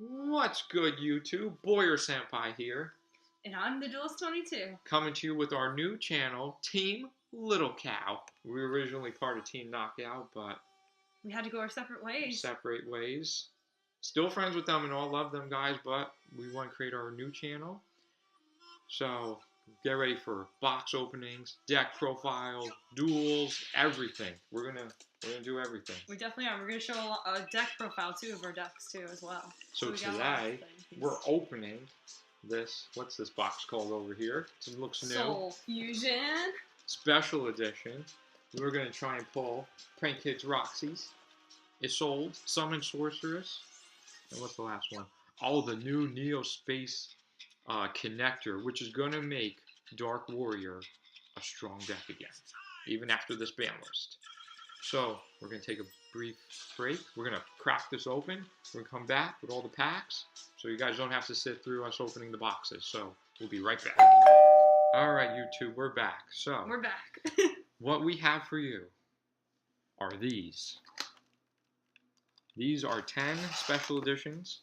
What's good, YouTube? Boyer Senpai here, And I'm the Duelist 22. coming to you with our new channel, Team Little Cow. We were originally part of Team Knockout, but We had to go our separate ways. separate ways. Still friends with them and all, love them guys, but we want to create our new channel. So get ready for box openings, deck profiles, duels, everything. We're gonna do everything. We definitely are. We're going to show a deck profile too of our decks too as well. So we got a lot of today things. we're opening this. What's this box called over here? It looks new. Soul Fusion. Special edition. We're going to try and pull Prank Kids Roxy's, Isolde, Summon Sorceress, and what's the last one? Oh, the new Neo Space connector, which is going to make Dark Warrior a strong deck again, even after this ban list. So we're going to take a brief break. We're going to crack this open. We're going to come back with all the packs, so you guys don't have to sit through us opening the boxes. So we'll be right back. All right, YouTube, we're back. So we're back. what we have for you are these. These are 10 special editions.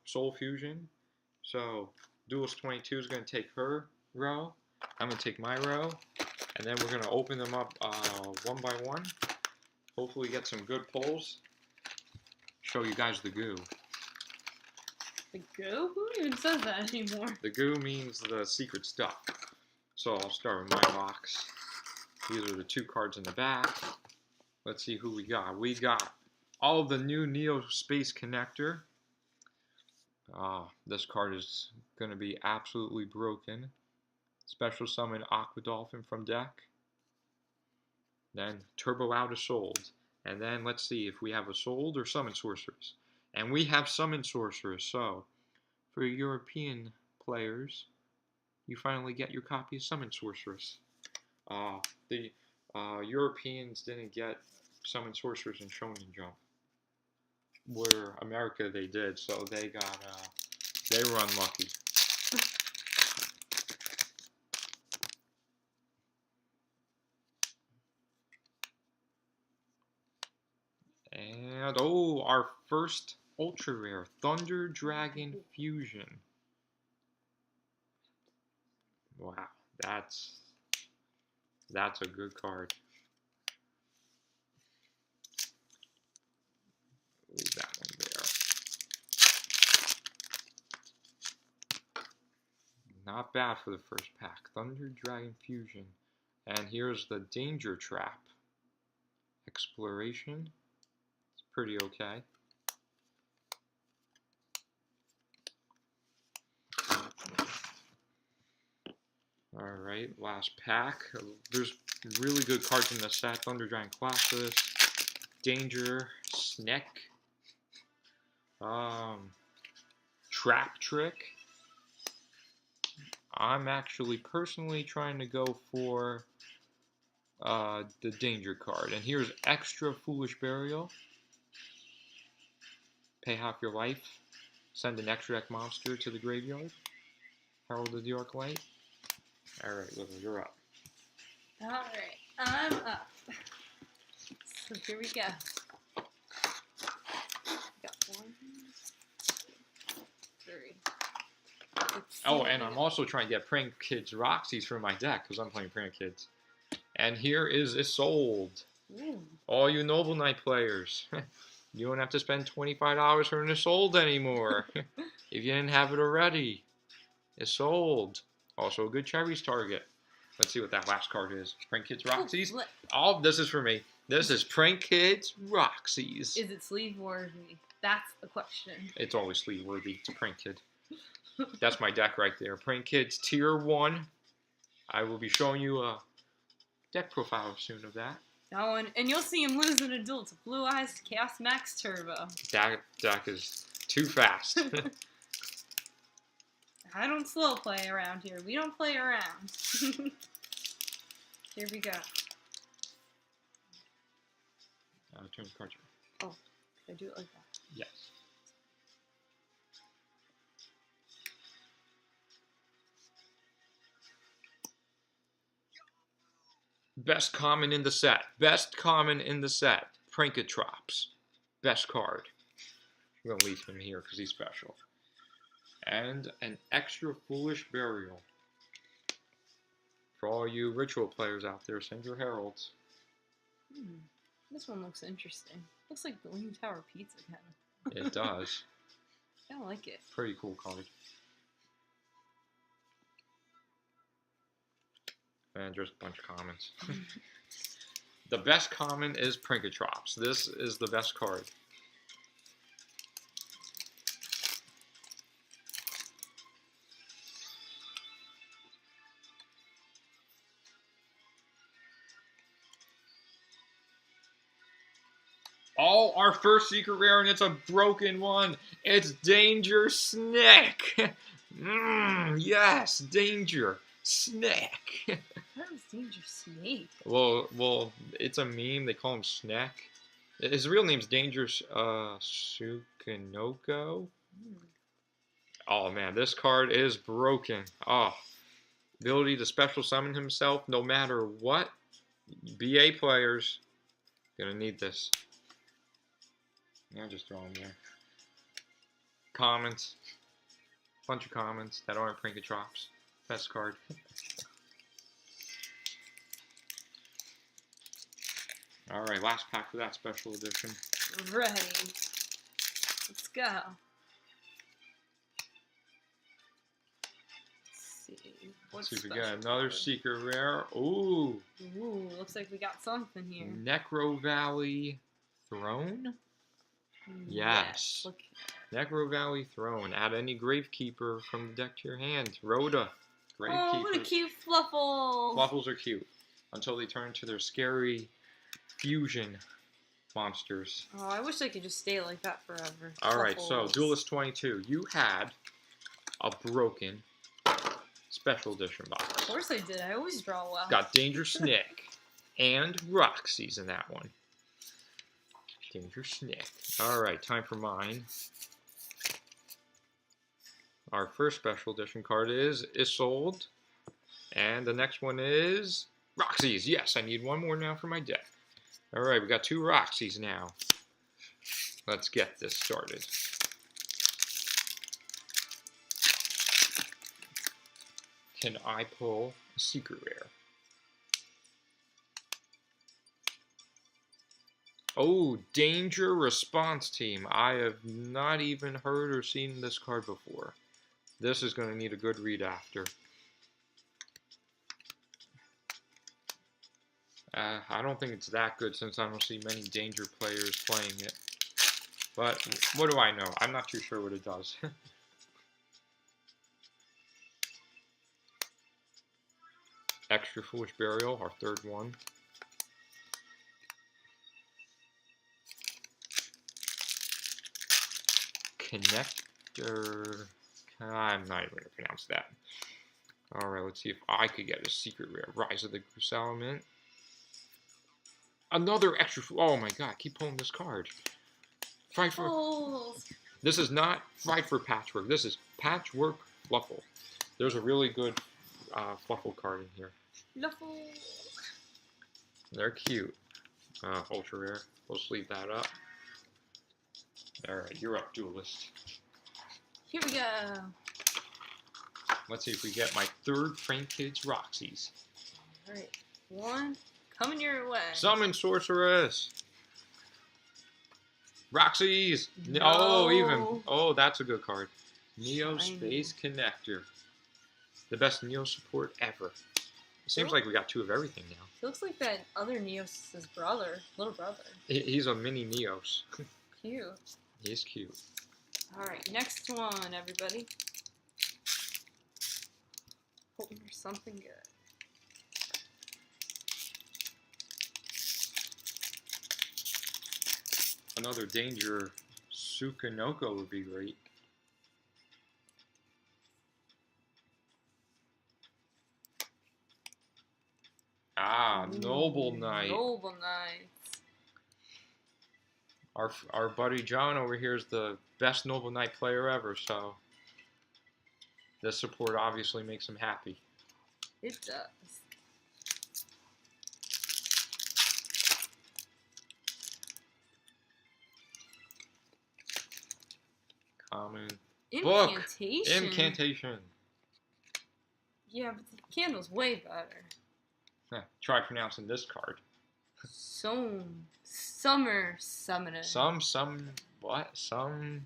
Soul Fusion. So Duelist 22 is going to take her row. I'm going to take my row. And then we're going to open them up one by one. Hopefully get some good pulls. Show you guys the goo. The goo? Who even says that anymore? The goo means the secret stuff. So I'll start with my box. These are the 2 cards in the back. Let's see who we got. We got all of the new Neo Space Connector. This card is going to be absolutely broken. Special summon Aqua Dolphin from deck. Then Turbo out Isolde. And then let's see if we have Isolde or Summon Sorceress. And we have Summon Sorceress. So for European players, you finally get your copy of Summon Sorceress. The Europeans didn't get Summon Sorceress in Shonen Jump. Where America they did, so they were unlucky. And our first ultra rare, Thunder Dragon Fusion. Wow, that's a good card. Leave that one there. Not bad for the first pack. Thunder Dragon Fusion. And here's the Danger Trap. Exploration. It's pretty okay. Alright, last pack. There's really good cards in the set. Thunder Dragon Colossus. Danger. Sneck. Trap Trick. I'm actually personally trying to go for the Danger card. And here's Extra Foolish Burial. Pay half your life. Send an extra deck monster to the graveyard. Herald of the Arc Light. Alright, Little, you're up. Alright, I'm up. So here we go. Got 1, 2, 3. Oh, and I'm also trying to get Prank Kids Roxy's for my deck, because I'm playing Prank Kids. And here is Isolde. All you Noble Knight players. You don't have to spend $25 for an Isolde anymore. If you didn't have it already. Isolde. Also a good Cherries target. Let's see what that last card is. Prank Kids Roxy's. Oh, this is for me. This is Prank Kids Roxy's. Is it sleeve worthy? That's the question. It's always sleeve worthy. It's a Prank Kid. That's my deck right there. Prank Kids Tier 1. I will be showing you a deck profile soon of that. That one, and you'll see him lose in a duel to Blue Eyes Chaos Max Turbo. That deck is too fast. I don't slow play around here. We don't play around. Here we go. Turn the cards around. Oh, can I do it like that? Yes. Best common in the set. Best common in the set. Prankatrops. Best card. We're gonna leave him here because he's special. And an extra foolish burial. For all you ritual players out there, send your heralds. This one looks interesting. Looks like the Leaning Tower Pizza kind of. It does. I don't like it. Pretty cool card. And just a bunch of comments. The best common is Prinkatrops. This is the best card. Oh, our first secret rare, and it's a broken one. It's Danger Snick. Yes, Danger Snick. What is Danger Snake? Well, it's a meme. They call him Snack. His real name's Danger Sukanoko. Oh man, this card is broken. Oh, ability to special summon himself no matter what. BA players gonna need this. Yeah, just throw them there. Comments. Bunch of comments that aren't Prinkatrops. Best card. Alright, last pack for that special edition. Ready. Let's go. Let's see. Let's see if we got another secret rare. Ooh. Ooh, looks like we got something here. Necro Valley Throne? Yes. Look. Necro Valley Throne. Add any Gravekeeper from the deck to your hand. Rhoda. Gravekeeper. Oh, what a cute Fluffle. Fluffles are cute. Until they turn into their scary fusion monsters. Oh, I wish I could just stay like that forever. Alright, so Fluffles. Duelist 22. You had a broken special edition box. Of course I did. I always draw well. Got Danger Snick and Roxy's in that one. Danger Snick. Alright, time for mine. Our first special edition card is Isolde. And the next one is Roxy's. Yes, I need one more now for my deck. Alright, we got 2 Roxy's now. Let's get this started. Can I pull a secret rare? Oh, Danger Response Team. I have not even heard or seen this card before. This is going to need a good read after. I don't think it's that good since I don't see many Danger players playing it. But what do I know? I'm not too sure what it does. Extra Foolish Burial, our third one. Connector. I'm not even going to pronounce that. Alright, let's see if I could get a secret rare. Rise of the Salamant. Another extra. Oh my god, keep pulling this card. Fight for. Oh. This is not Fight for Patchwork. This is Patchwork Fluffle. There's a really good Fluffle card in here. Fluffle. They're cute. Ultra rare. We'll sleeve that up. Alright, you're up, Duelist. Here we go. Let's see if we get my third Frank Kids Roxy's. Alright, one coming your way. Summon Sorceress. Roxy's. No. Oh, even. Oh, that's a good card. Neo Shiny. Space Connector. The best Neo support ever. It seems like we got 2 of everything now. He looks like that other Neos' brother, little brother. He's a mini Neos. Cute. He's cute. Alright, next one, everybody. Hoping for something good. Another Danger Sukanoko would be great. Ah, Noble Knight. Noble Knight. Our buddy John over here is the best Noble Knight player ever, so this support obviously makes him happy. It does. Common. Book. Incantation. Incantation. Yeah, but the candle's way better. Try pronouncing this card. Summer Summoner. Summer Summoner. Summer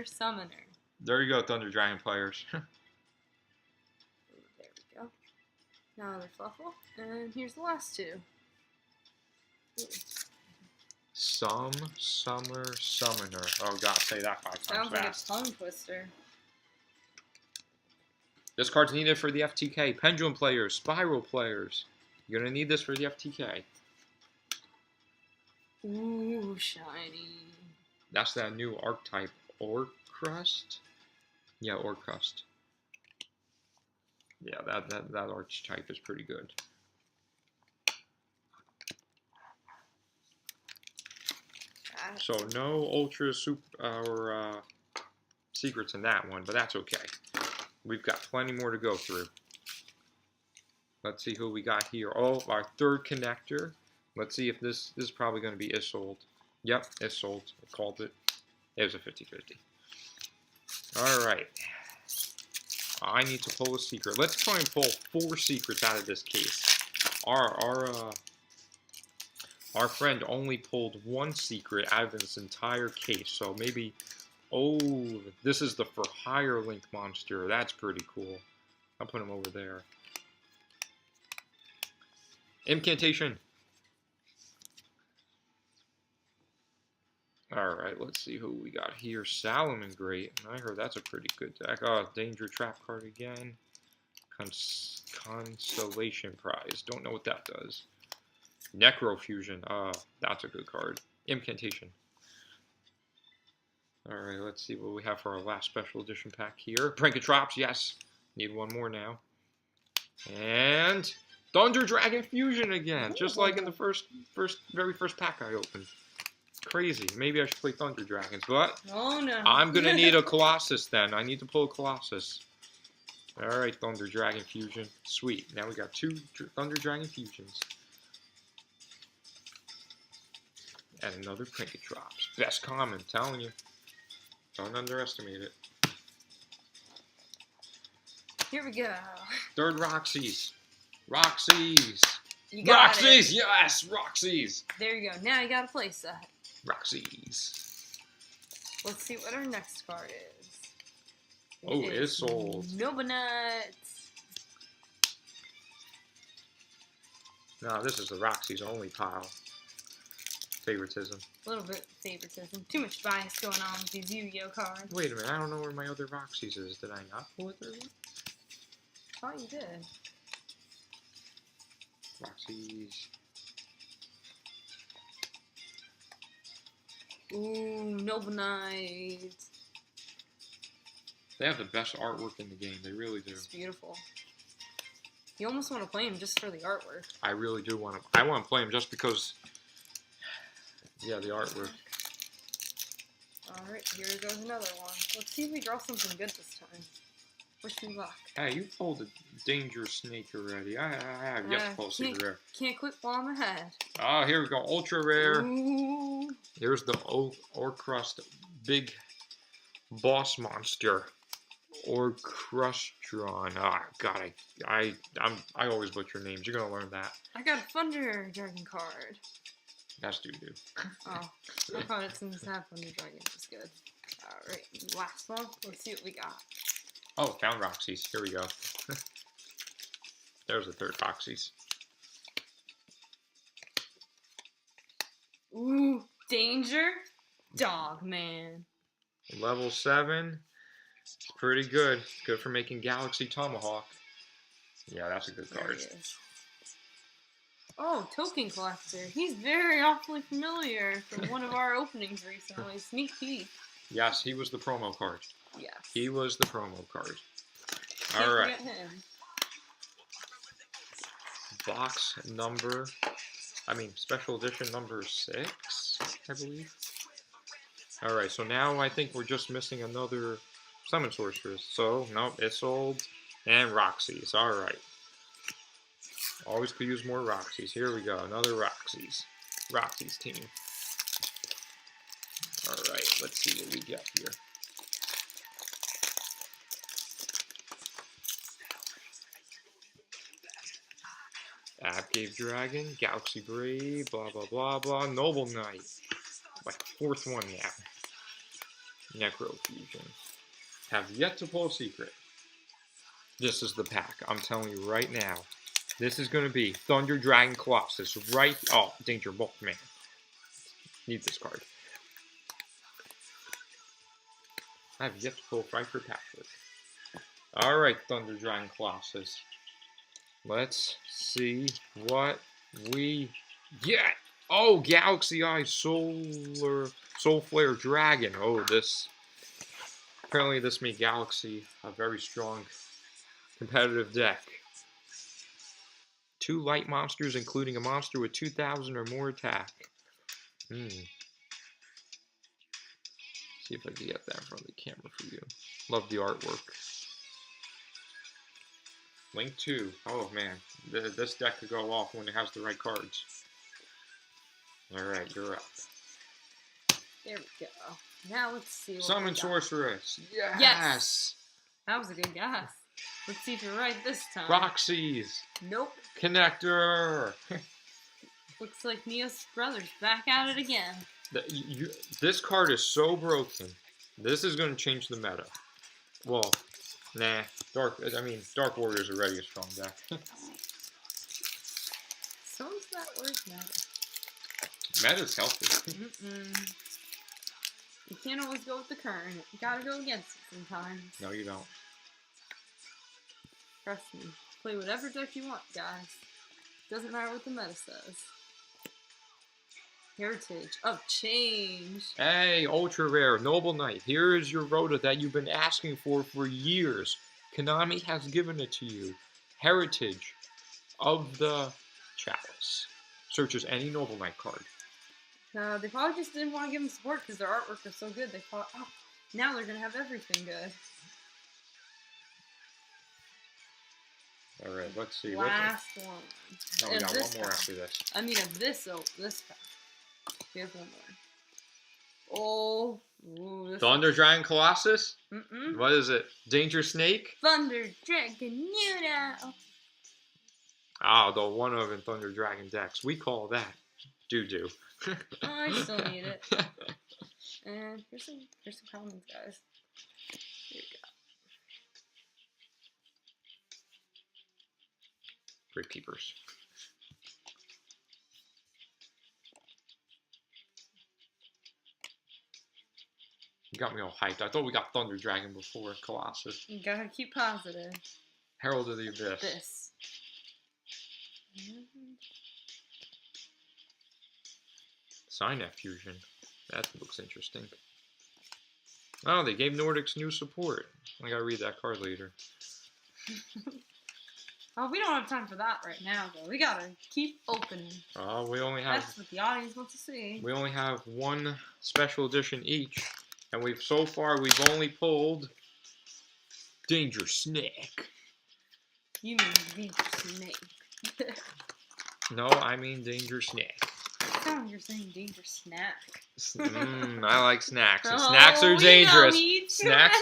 Summoner. There you go, Thunder Dragon players. There we go. Now another Fluffle. And here's the last two. Ooh. Summer Summoner. Oh god, say that 5 times Sounds fast. like a tongue twister. This card's needed for the FTK. Pendulum players, Spiral players. You're going to need this for the FTK. Ooh, shiny. That's that new archetype, Ore Crust? Yeah, Ore Crust. Yeah, that archetype is pretty good. So no ultra super secrets in that one, but that's okay. We've got plenty more to go through. Let's see who we got here. Oh, our third connector. Let's see if this is probably going to be Isolde. Yep, Isolde. I called it. It was a 50-50. All right. I need to pull a secret. Let's try and pull 4 secrets out of this case. Our friend only pulled 1 secret out of this entire case, so maybe. Oh, this is the for hire link monster. That's pretty cool. I'll put him over there. Incantation. Alright, let's see who we got here. Salomon Great. I heard that's a pretty good deck. Oh, Danger Trap card again. Constellation Prize. Don't know what that does. Necrofusion. That's a good card. Incantation. Alright, let's see what we have for our last special edition pack here. Prankatrops, yes. Need one more now. And Thunder Dragon Fusion again. Just like in the very first pack I opened. Crazy. Maybe I should play Thunder Dragons, but oh no. I'm going to need a Colossus then. I need to pull a Colossus. Alright, Thunder Dragon Fusion. Sweet. Now we got 2 Thunder Dragon Fusions. And another Prankatrops. Best common, telling you. Don't underestimate it. Here we go. Third Roxy's. Roxy's. You got Roxy's, it. yes, Roxy's. There you go. Now you got a place set. Roxy's. Let's see what our next card is. Oh, Isolde. Nobonuts. No, this is the Roxy's only pile. Favoritism. A little bit of favoritism. Too much bias going on with these Yu-Gi-Oh cards. Wait a minute, I don't know where my other Roxy's is. Did I not pull a third one? I thought you did. Roxy's. Ooh, Noble They have the best artwork in the game. They really do. It's beautiful. You almost want to play him just for the artwork. I really do want to. I want to play him just because. Yeah, the artwork. Alright, here goes another one. Let's see if we draw something good this time. Wish me luck. Hey, you pulled a Danger Snake already. I have yet to pull a super rare. Can't quit while I'm ahead. Oh, here we go. Ultra rare. Ooh. Here's the Ore Crust Big Boss Monster. Ore Crustron. Oh, God, I always butcher names. You're going to learn that. I got a Thunder Dragon card. That's doo-doo. Oh, I thought it since have Thunder Dragon was good. Alright, last one. Let's see what we got. Oh, found Roxy's. Here we go. There's the third Roxy's. Ooh, Danger Dog Man. Level 7. It's pretty good. Good for making Galaxy Tomahawk. Yeah, that's a good card. Oh, Token Collector. He's very awfully familiar from one of our openings recently. Sneak peek. Yes, he was the promo card. Yes. He was the promo card. Can't All right. forget him. Box number, special edition number 6, I believe. All right, so now I think we're just missing another Summon Sorceress. So, nope, Isolde and Roxy's. All right. Always could use more Roxy's. Here we go, another Roxy's. Roxy's team. All right, Let's see what we get here. Cave Dragon, Galaxy Brave, blah blah blah blah, Noble Knight. Like fourth one now. Necro Fusion. Have yet to pull a secret. This is the pack. I'm telling you right now. This is going to be Thunder Dragon Colossus. Right. Oh, Danger Bolt, man. Need this card. I have yet to pull Frankfurt Patchwork. Alright, Thunder Dragon Colossus. Let's see what we get. Oh, Galaxy Eye Soul Flare Dragon. Oh, this. Apparently, this made Galaxy a very strong competitive deck. 2 light monsters, including a monster with 2,000 or more attack. See if I can get that in front of the camera for you. Love the artwork. Link 2. Oh man, this deck could go off when it has the right cards. Alright, you're up. There we go. Now let's see what Summon Sorceress. Yes! Yes! That was a good guess. Let's see if you're right this time. Roxy's. Nope. Connector. Looks like Neo's brother's back at it again. This card is so broken. This is going to change the meta. Well, nah. Dark Warrior's already a strong deck. So is that word meta? Meta's healthy. You can't always go with the current. You gotta go against it sometimes. No, you don't. Trust me. Play whatever deck you want, guys. Doesn't matter what the meta says. Heritage of Change. Hey, ultra rare, Noble Knight. Here is your Rhoda that you've been asking for years. Konami has given it to you. Heritage of the Chalice. Searches any Noble Knight card. No, they probably just didn't want to give them support because their artwork was so good. They thought, oh, now they're going to have everything good. Alright, let's see. Last one. No, we got one more after this. I mean, of this pack. We have one more. Oh. Ooh, Thunder Dragon Colossus? Mm-mm. What is it? Danger Snake? Thunder Dragon Nuno. Ah, the one of in Thunder Dragon decks. We call that doo-doo. Oh, I still need it. And here's some comments, guys. Here we go. Great Keepers. You got me all hyped. I thought we got Thunder Dragon before Colossus. You gotta keep positive. Herald of the Abyss. This. Signet Fusion. That looks interesting. Oh, they gave Nordics new support. I gotta read that card later. Oh, we don't have time for that right now, though. We gotta keep opening. Oh, we only have. That's what the audience wants to see. We only have one special edition each, and so far we've only pulled Danger Snake. You mean Danger Snake? No, I mean Danger Snake. Oh, you're saying Danger Snack. I like snacks. And Oh, snacks are dangerous. Snacks.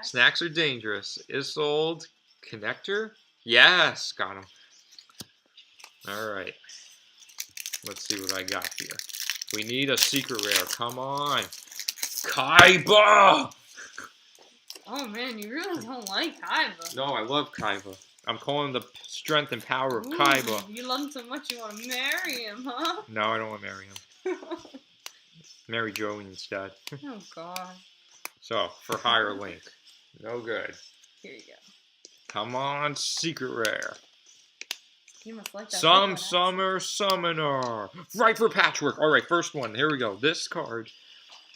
Snacks are dangerous. Isolde Connector? Yes, got him. All right. Let's see what I got here. We need a secret rare. Come on. Kaiba! Oh man, you really don't like Kaiba. No, I love Kaiba. I'm calling the strength and power of Ooh, Kaiba. You love him so much you want to marry him, huh? No, I don't want to marry him. Marry Joey instead. Oh god. So, for higher Link. No good. Here you go. Come on, secret rare. You must like that. Some Summer Summoner. Right for Patchwork. All right, first one. Here we go. This card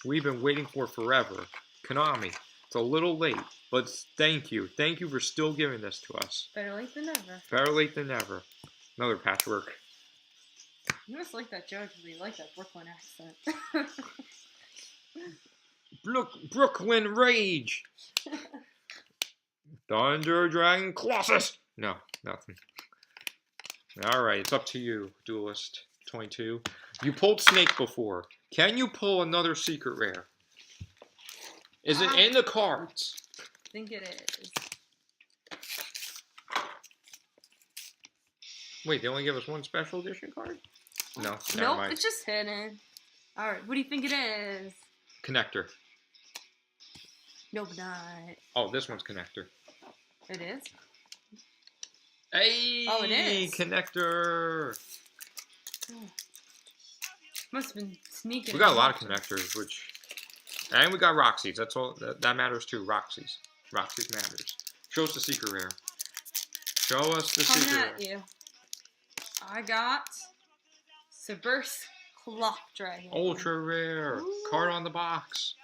we've been waiting for forever. Konami. It's a little late, but thank you. Thank you for still giving this to us. Better late than never. Better late than never. Another Patchwork. You must like that joke because you like that Brooklyn accent. Brooklyn Rage. Thunder Dragon Colossus. No, nothing. All right, it's up to you, Duelist 22. You pulled Snake before. Can you pull another secret rare? Is it in the cards? I think it is. Wait, they only give us one special edition card? No, never Nope, mind. it's just hidden. Alright, what do you think it is? Connector. Nope, not. Oh, this one's connector. It is? Hey! Oh, it is. Connector! Oh. Must have been sneaking. We got a lot of connectors, which... And we got Roxy's. That's all. That matters too. Roxy's. Roxy's matters. Show us the secret rare. Show us the Coming secret at rare. you. I got Subverse Clock Dragon. Ultra rare. Ooh. Card on the box.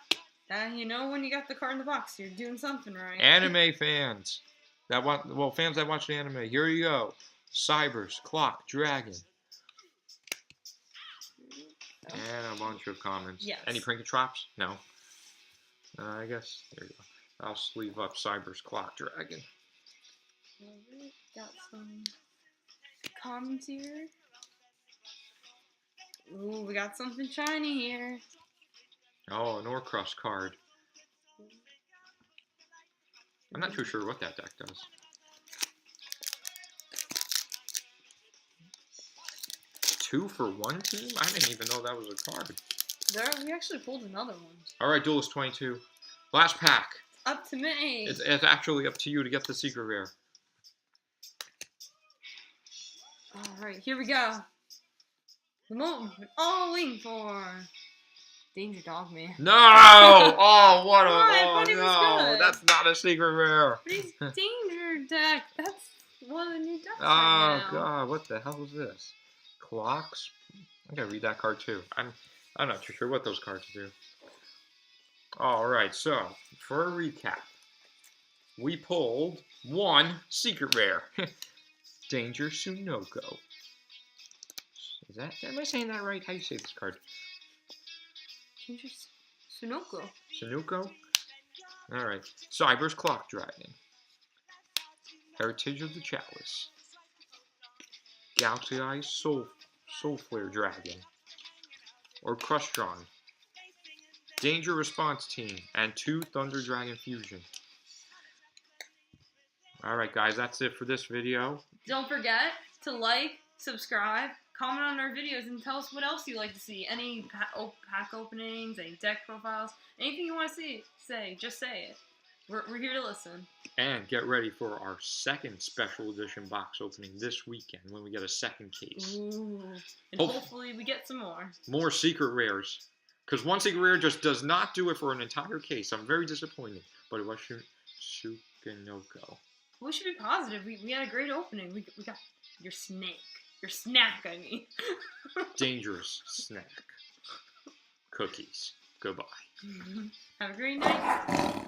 You know when you got the card in the box, you're doing something right. Anime fans. Fans that watch the anime. Here you go. Cybers, Clock, Dragon. And a bunch of comments. Yes. Any prank traps? No. I guess. There you go. I'll sleeve up Cyber's Clock Dragon. Got some comments here. Ooh, we got something shiny here. Oh, an Orcrust card. I'm not too sure what that deck does. Two for one team? I didn't even know that was a card. We actually pulled another one. Alright, Duelist 22. Last pack. Up to me. It's actually up to you to get the secret rare. Alright, here we go. The moment we've been all waiting for. Danger Dog Man. No! Oh, what a... Why? I Oh, thought he was no. good. That's not a secret rare. But he's Danger Deck. That's one of the new decks Oh, right now. God. What the hell is this? Clocks? I gotta read that card, too. I'm not too sure what those cards do. Alright, so, for a recap. We pulled one secret rare. Danger Sunoko. Am I saying that right? How do you say this card? Danger Sunoko. Sunoko? Alright. Cyber's Clock Dragon. Heritage of the Chalice. Galaxy Eye Soul Flare Dragon. Or Crustron. Danger Response Team. And 2 Thunder Dragon Fusion. Alright guys, that's it for this video. Don't forget to like, subscribe, comment on our videos, and tell us what else you'd like to see. Any pack openings, any deck profiles, anything you want to say, just say it. We're here to listen. And get ready for our second special edition box opening this weekend when we get a second case. Ooh. And hopefully we get some more. More secret rares. Because one secret rare just does not do it for an entire case. I'm very disappointed. But it was Sukinoko. We should be positive. We had a great opening. We got your snake. Your snack, I mean. Dangerous snack. Cookies. Goodbye. Have a great night.